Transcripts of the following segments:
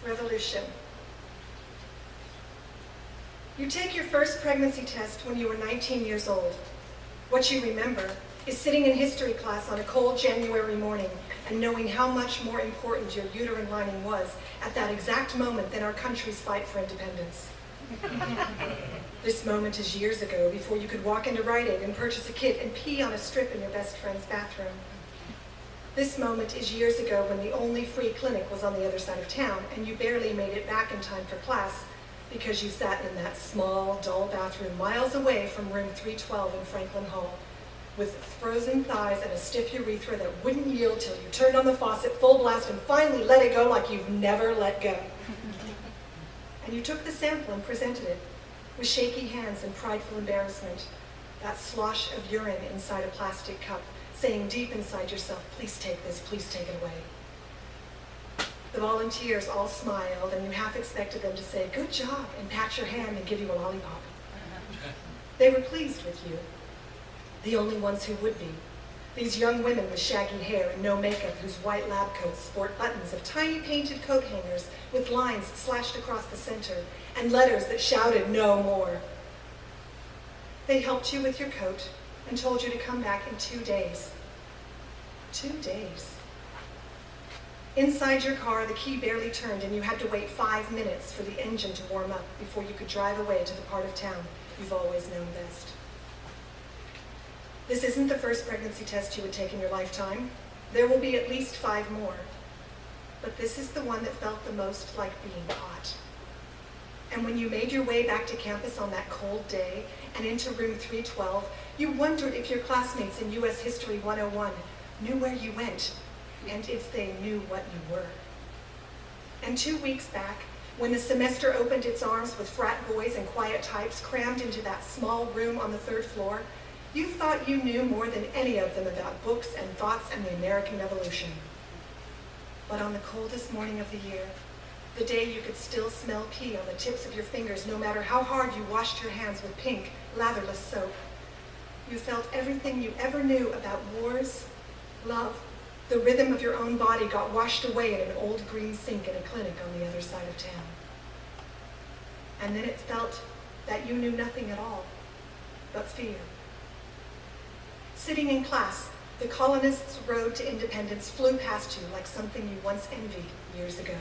Revolution. You take your first pregnancy test when you were 19 years old. What you remember is sitting in history class on a cold January morning and knowing how much more important your uterine lining was at that exact moment than our country's fight for independence. This moment is years ago, before you could walk into Rite Aid and purchase a kit and pee on a strip in your best friend's bathroom. This moment is years ago, when the only free clinic was on the other side of town and you barely made it back in time for class because you sat in that small, dull bathroom miles away from room 312 in Franklin Hall, with frozen thighs and a stiff urethra that wouldn't yield till you turned on the faucet full blast and finally let it go like you've never let go. And you took the sample and presented it with shaky hands and prideful embarrassment, that slosh of urine inside a plastic cup, saying deep inside yourself, please take this, please take it away. The volunteers all smiled, and you half expected them to say, good job, and pat your hand and give you a lollipop. They were pleased with you, the only ones who would be. These young women with shaggy hair and no makeup, whose white lab coats sport buttons of tiny painted coat hangers with lines slashed across the center and letters that shouted, no more. They helped you with your coat and told you to come back in 2 days. 2 days. Inside your car, the key barely turned and you had to wait 5 minutes for the engine to warm up before you could drive away to the part of town you've always known best. This isn't the first pregnancy test you would take in your lifetime. There will be at least 5 more. But this is the one that felt the most like being caught. And when you made your way back to campus on that cold day and into room 312, you wondered if your classmates in U.S. History 101 knew where you went and if they knew what you were. And 2 weeks back, when the semester opened its arms with frat boys and quiet types crammed into that small room on the 3rd floor, you thought you knew more than any of them about books and thoughts and the American Revolution. But on the coldest morning of the year, the day you could still smell pee on the tips of your fingers no matter how hard you washed your hands with pink, latherless soap, you felt everything you ever knew about wars, love, the rhythm of your own body got washed away in an old green sink in a clinic on the other side of town. And then it felt that you knew nothing at all but fear. Sitting in class, the colonists' road to independence flew past you like something you once envied years ago.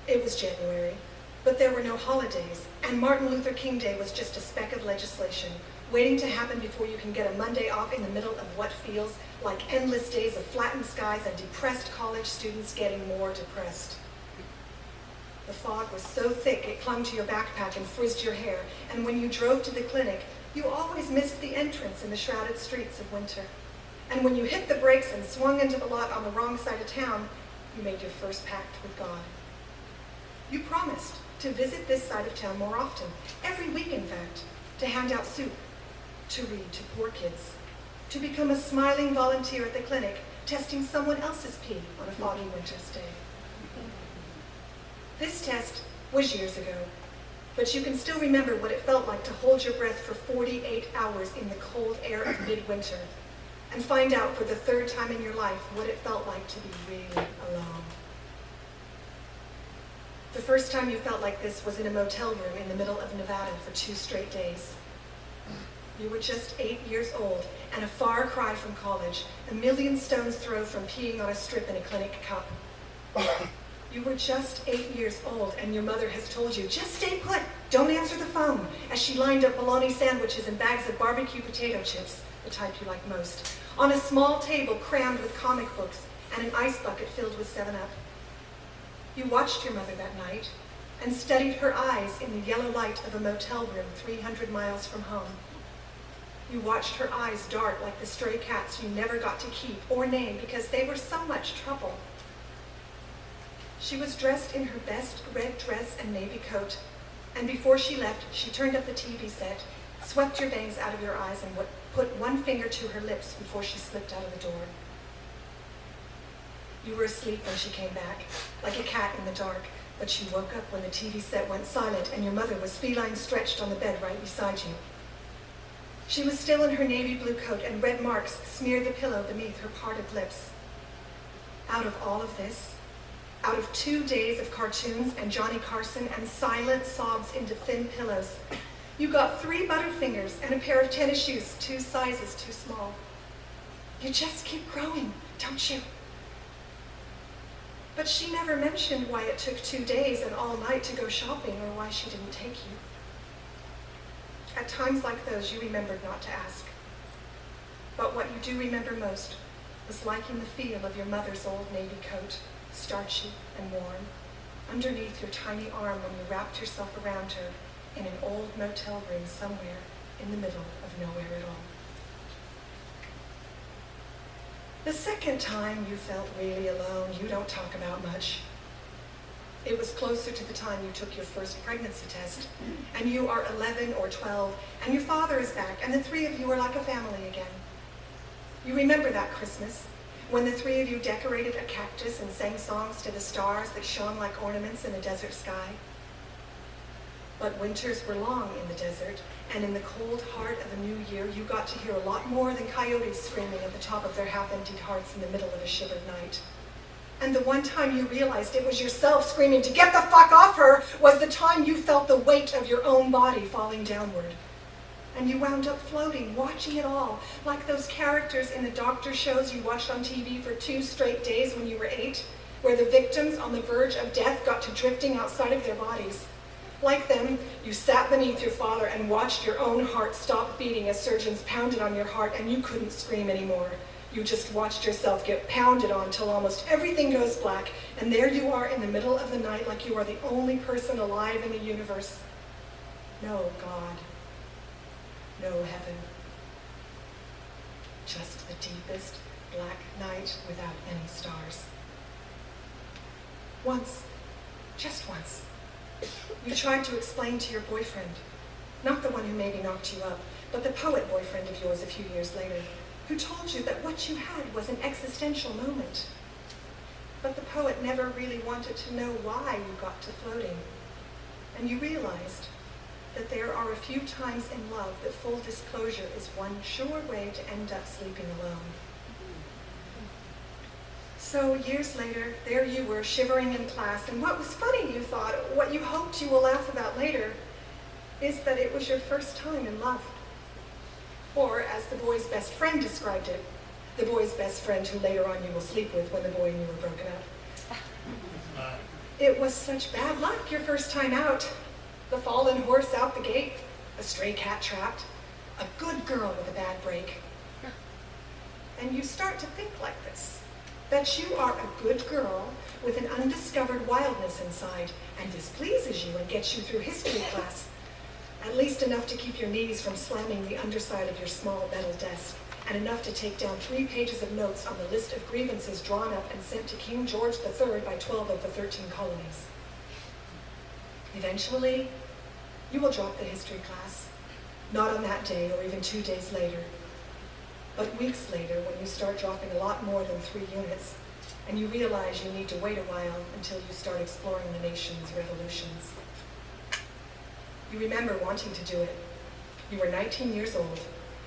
It was January, but there were no holidays, and Martin Luther King Day was just a speck of legislation, waiting to happen before you can get a Monday off in the middle of what feels like endless days of flattened skies and depressed college students getting more depressed. The fog was so thick it clung to your backpack and frizzed your hair, and when you drove to the clinic, you always missed the entrance in the shrouded streets of winter. And when you hit the brakes and swung into the lot on the wrong side of town, you made your first pact with God. You promised to visit this side of town more often, every week in fact, to hand out soup, to read to poor kids, to become a smiling volunteer at the clinic, testing someone else's pee on a foggy winter's day. This test was years ago, but you can still remember what it felt like to hold your breath for 48 hours in the cold air of midwinter and find out for the 3rd time in your life what it felt like to be really alone. The first time you felt like this was in a motel room in the middle of Nevada for 2 straight days. You were just 8 years old and a far cry from college, a million stones throw from peeing on a strip in a clinic cup. You were just 8 years old, and your mother has told you, just stay put, don't answer the phone, as she lined up bologna sandwiches and bags of barbecue potato chips, the type you like most, on a small table crammed with comic books and an ice bucket filled with 7-Up. You watched your mother that night and studied her eyes in the yellow light of a motel room 300 miles from home. You watched her eyes dart like the stray cats you never got to keep or name because they were so much trouble. She was dressed in her best red dress and navy coat, and before she left, she turned up the TV set, swept your bangs out of your eyes, and put one finger to her lips before she slipped out of the door. You were asleep when she came back, like a cat in the dark, but she woke up when the TV set went silent and your mother was feline stretched on the bed right beside you. She was still in her navy blue coat, and red marks smeared the pillow beneath her parted lips. Out of all of this, out of 2 days of cartoons and Johnny Carson and silent sobs into thin pillows. You got 3 Butterfingers and a pair of tennis shoes 2 sizes too small. You just keep growing, don't you? But she never mentioned why it took 2 days and all night to go shopping or why she didn't take you. At times like those, you remembered not to ask. But what you do remember most was liking the feel of your mother's old navy coat, starchy and warm, underneath your tiny arm when you wrapped yourself around her in an old motel room somewhere in the middle of nowhere at all. The second time you felt really alone, you don't talk about much. It was closer to the time you took your first pregnancy test, and you are 11 or 12, and your father is back, and the 3 of you are like a family again. You remember that Christmas, when the 3 of you decorated a cactus and sang songs to the stars that shone like ornaments in a desert sky. But winters were long in the desert, and in the cold heart of a new year, you got to hear a lot more than coyotes screaming at the top of their half-emptied hearts in the middle of a shivered night. And the one time you realized it was yourself screaming to get the fuck off her was the time you felt the weight of your own body falling downward. And you wound up floating, watching it all, like those characters in the doctor shows you watched on TV for 2 straight days when you were 8, where the victims on the verge of death got to drifting outside of their bodies. Like them, you sat beneath your father and watched your own heart stop beating as surgeons pounded on your heart and you couldn't scream anymore. You just watched yourself get pounded on till almost everything goes black, and there you are in the middle of the night like you are the only person alive in the universe. No God. No heaven. Just the deepest black night without any stars. Once, just once, you tried to explain to your boyfriend, not the one who maybe knocked you up, but the poet boyfriend of yours a few years later, who told you that what you had was an existential moment. But the poet never really wanted to know why you got to floating. And you realized that there are a few times in love that full disclosure is one sure way to end up sleeping alone. So years later, there you were shivering in class, and what was funny, you thought, what you hoped you will laugh about later, is that it was your first time in love. Or, as the boy's best friend described it, the boy's best friend who later on you will sleep with when the boy and you were broken up. It was such bad luck your first time out. The fallen horse out the gate, a stray cat trapped, a good girl with a bad break. And you start to think like this, that you are a good girl with an undiscovered wildness inside, and this pleases you and gets you through history class. At least enough to keep your knees from slamming the underside of your small metal desk, and enough to take down 3 pages of notes on the list of grievances drawn up and sent to King George III by 12 of the 13 colonies. Eventually, you will drop the history class, not on that day or even 2 days later, but weeks later when you start dropping a lot more than 3 units, and you realize you need to wait a while until you start exploring the nation's revolutions. You remember wanting to do it. You were 19 years old,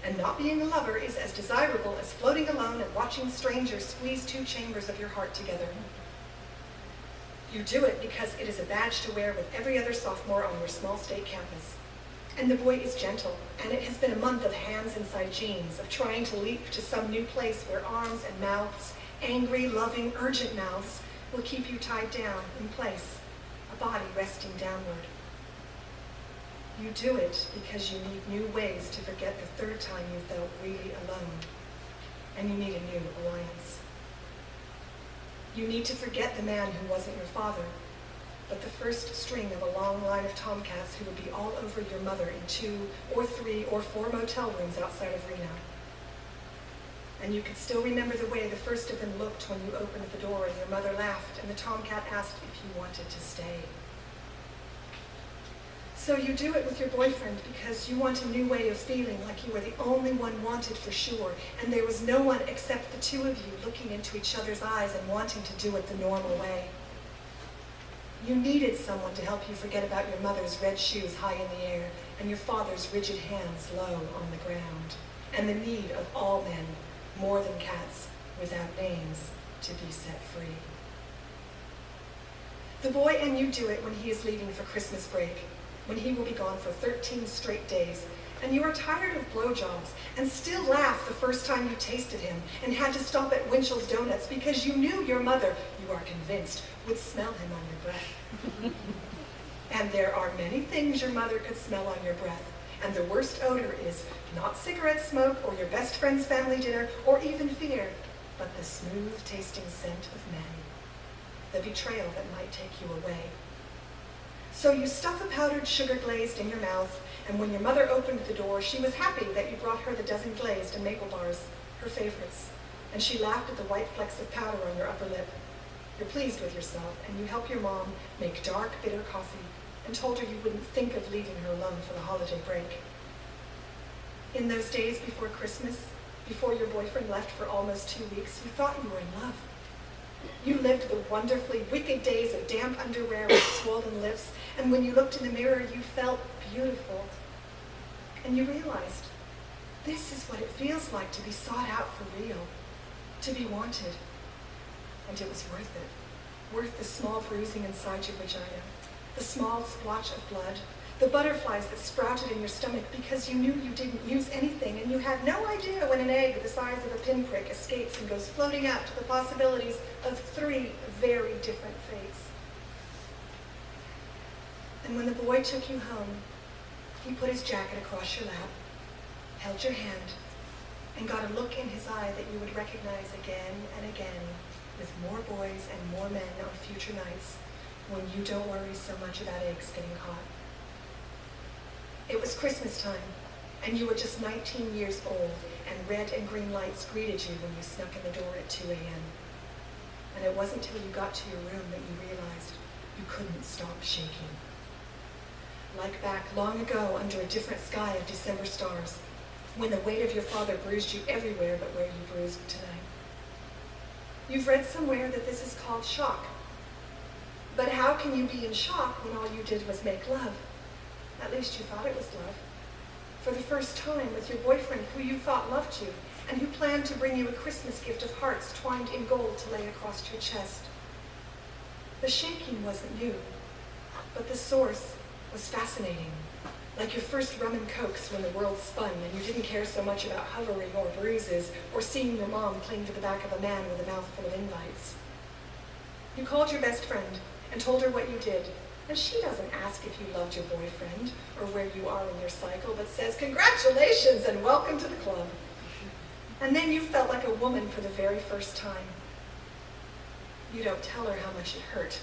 and not being a lover is as desirable as floating alone and watching strangers squeeze 2 chambers of your heart together. You do it because it is a badge to wear with every other sophomore on your small state campus. And the boy is gentle, and it has been a month of hands inside jeans, of trying to leap to some new place where arms and mouths, angry, loving, urgent mouths, will keep you tied down in place, a body resting downward. You do it because you need new ways to forget the 3rd time you felt really alone, and you need a new alliance. You need to forget the man who wasn't your father, but the first string of a long line of tomcats who would be all over your mother in 2 or 3 or 4 motel rooms outside of Reno. And you could still remember the way the first of them looked when you opened the door and your mother laughed and the tomcat asked if you wanted to stay. So you do it with your boyfriend because you want a new way of feeling like you were the only one wanted for sure, and there was no one except the 2 of you looking into each other's eyes and wanting to do it the normal way. You needed someone to help you forget about your mother's red shoes high in the air and your father's rigid hands low on the ground, and the need of all men, more than cats, without names, to be set free. The boy and you do it when he is leaving for Christmas break, when he will be gone for 13 straight days, and you are tired of blowjobs and still laugh the first time you tasted him and had to stop at Winchell's Donuts because you knew your mother, you are convinced, would smell him on your breath. And there are many things your mother could smell on your breath, and the worst odor is not cigarette smoke or your best friend's family dinner or even fear, but the smooth-tasting scent of men, the betrayal that might take you away. So you stuff a powdered sugar glazed in your mouth, and when your mother opened the door, she was happy that you brought her the dozen glazed and maple bars, her favorites, and she laughed at the white flecks of powder on your upper lip. You're pleased with yourself, and you help your mom make dark, bitter coffee, and told her you wouldn't think of leaving her alone for the holiday break. In those days before Christmas, before your boyfriend left for almost 2 weeks, you thought you were in love. You lived the wonderfully wicked days of damp underwear with swollen lips, and when you looked in the mirror, you felt beautiful. And you realized, this is what it feels like to be sought out for real, to be wanted. And it was worth it, worth the small bruising inside your vagina, the small splotch of blood, the butterflies that sprouted in your stomach because you knew you didn't use anything and you had no idea when an egg the size of a pinprick escapes and goes floating out to the possibilities of 3 very different fates. And when the boy took you home, he put his jacket across your lap, held your hand, and got a look in his eye that you would recognize again and again with more boys and more men on future nights when you don't worry so much about eggs getting caught. It was Christmas time, and you were just 19 years old, and red and green lights greeted you when you snuck in the door at 2 a.m. And it wasn't till you got to your room that you realized you couldn't stop shaking. Like back long ago under a different sky of December stars, when the weight of your father bruised you everywhere but where you bruised tonight. You've read somewhere that this is called shock. But how can you be in shock when all you did was make love? At least you thought it was love. For the first time with your boyfriend who you thought loved you and who planned to bring you a Christmas gift of hearts twined in gold to lay across your chest. The shaking wasn't new, but the source was fascinating. Like your first rum and cokes when the world spun and you didn't care so much about hovering or bruises or seeing your mom cling to the back of a man with a mouthful of invites. You called your best friend and told her what you did. And she doesn't ask if you loved your boyfriend or where you are in your cycle, but says, congratulations and welcome to the club. And then you felt like a woman for the very first time. You don't tell her how much it hurt,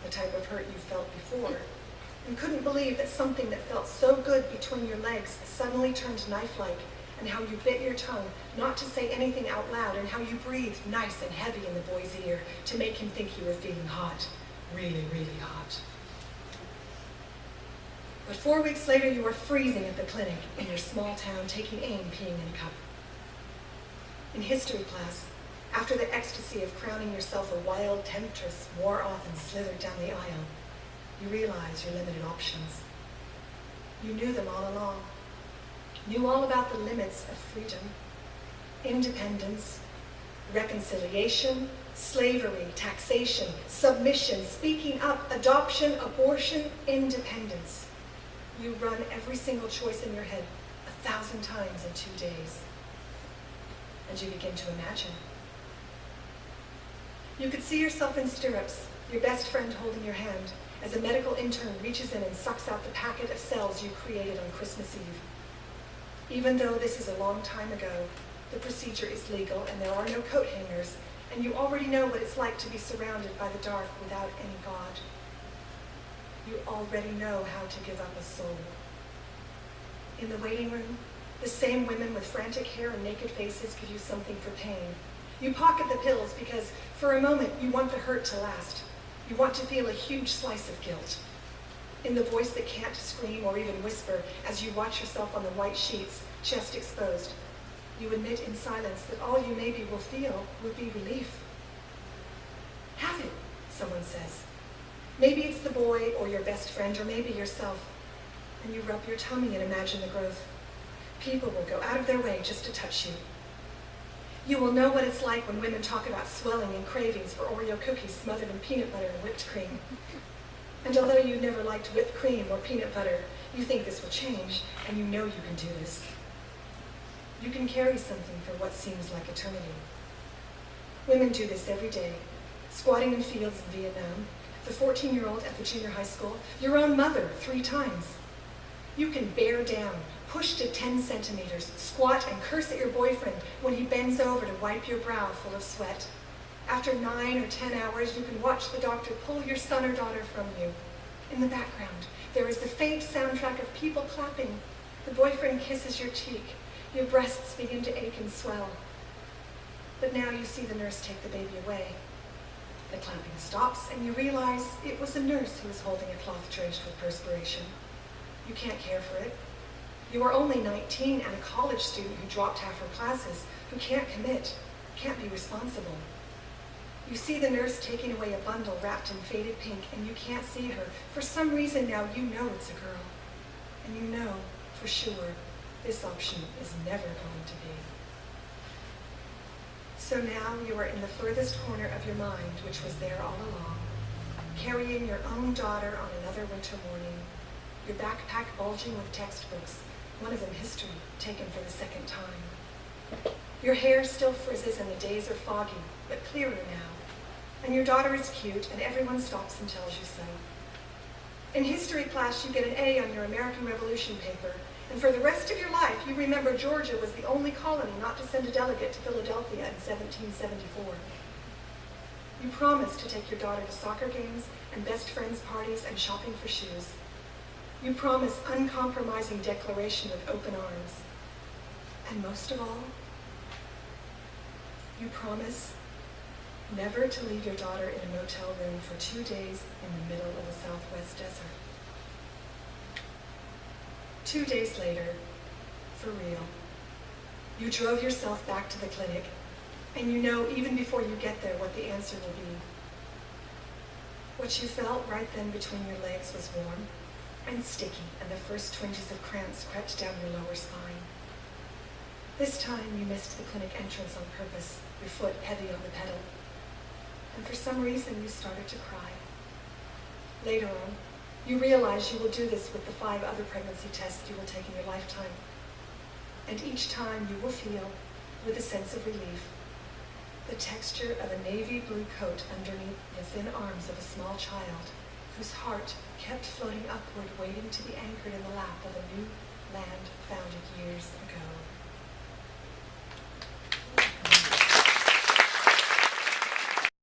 the type of hurt you felt before, and couldn't believe that something that felt so good between your legs suddenly turned knife-like, and how you bit your tongue not to say anything out loud, and how you breathed nice and heavy in the boy's ear to make him think you were feeling hot, really, really hot. But 4 weeks later, you were freezing at the clinic in your small town, taking aim, peeing in a cup. In history class, after the ecstasy of crowning yourself a wild temptress wore off and slithered down the aisle, you realize your limited options. You knew them all along. Knew all about the limits of freedom, independence, reconciliation, slavery, taxation, submission, speaking up, adoption, abortion, independence. You run every single choice in your head 1,000 times in 2 days. And you begin to imagine. You could see yourself in stirrups, your best friend holding your hand, as a medical intern reaches in and sucks out the packet of cells you created on Christmas Eve. Even though this is a long time ago, the procedure is legal and there are no coat hangers, and you already know what it's like to be surrounded by the dark without any God. You already know how to give up a soul. In the waiting room, the same women with frantic hair and naked faces give you something for pain. You pocket the pills because, for a moment, you want the hurt to last. You want to feel a huge slice of guilt. In the voice that can't scream or even whisper as you watch yourself on the white sheets, chest exposed, you admit in silence that all you maybe will feel will be relief. Have it, someone says. Maybe it's the boy or your best friend or maybe yourself. And you rub your tummy and imagine the growth. People will go out of their way just to touch you. You will know what it's like when women talk about swelling and cravings for Oreo cookies smothered in peanut butter and whipped cream. And although you never liked whipped cream or peanut butter, you think this will change, and you know you can do this. You can carry something for what seems like eternity. Women do this every day, squatting in fields in Vietnam, the 14-year-old at the junior high school, your own mother 3 times. You can bear down, push to 10 centimeters, squat and curse at your boyfriend when he bends over to wipe your brow full of sweat. After 9 or 10 hours, you can watch the doctor pull your son or daughter from you. In the background, there is the faint soundtrack of people clapping. The boyfriend kisses your cheek. Your breasts begin to ache and swell. But now you see the nurse take the baby away. The clapping stops, and you realize it was a nurse who was holding a cloth drenched with perspiration. You can't care for it. You are only 19 and a college student who dropped half her classes, who can't commit, can't be responsible. You see the nurse taking away a bundle wrapped in faded pink, and you can't see her. For some reason now you know it's a girl. And you know, for sure, this option is never going to be. So now you are in the furthest corner of your mind, which was there all along, carrying your own daughter on another winter morning, your backpack bulging with textbooks, one of them history, taken for the second time. Your hair still frizzes and the days are foggy, but clearer now. And your daughter is cute, and everyone stops and tells you so. In history class, you get an A on your American Revolution paper, and for the rest of your life, you remember Georgia was the only colony not to send a delegate to Philadelphia in 1774. You promised to take your daughter to soccer games and best friends parties and shopping for shoes. You promise uncompromising declaration with open arms. And most of all, you promise never to leave your daughter in a motel room for 2 days in the middle of the Southwest desert. 2 days later, for real, you drove yourself back to the clinic, and you know even before you get there what the answer will be. What you felt right then between your legs was warm and sticky, and the first twinges of cramps crept down your lower spine. This time you missed the clinic entrance on purpose, your foot heavy on the pedal. And for some reason you started to cry. Later on, you realize you will do this with the 5 other pregnancy tests you will take in your lifetime. And each time you will feel, with a sense of relief, the texture of a navy blue coat underneath the thin arms of a small child whose heart kept floating upward, waiting to be anchored in the lap of a new land founded years ago.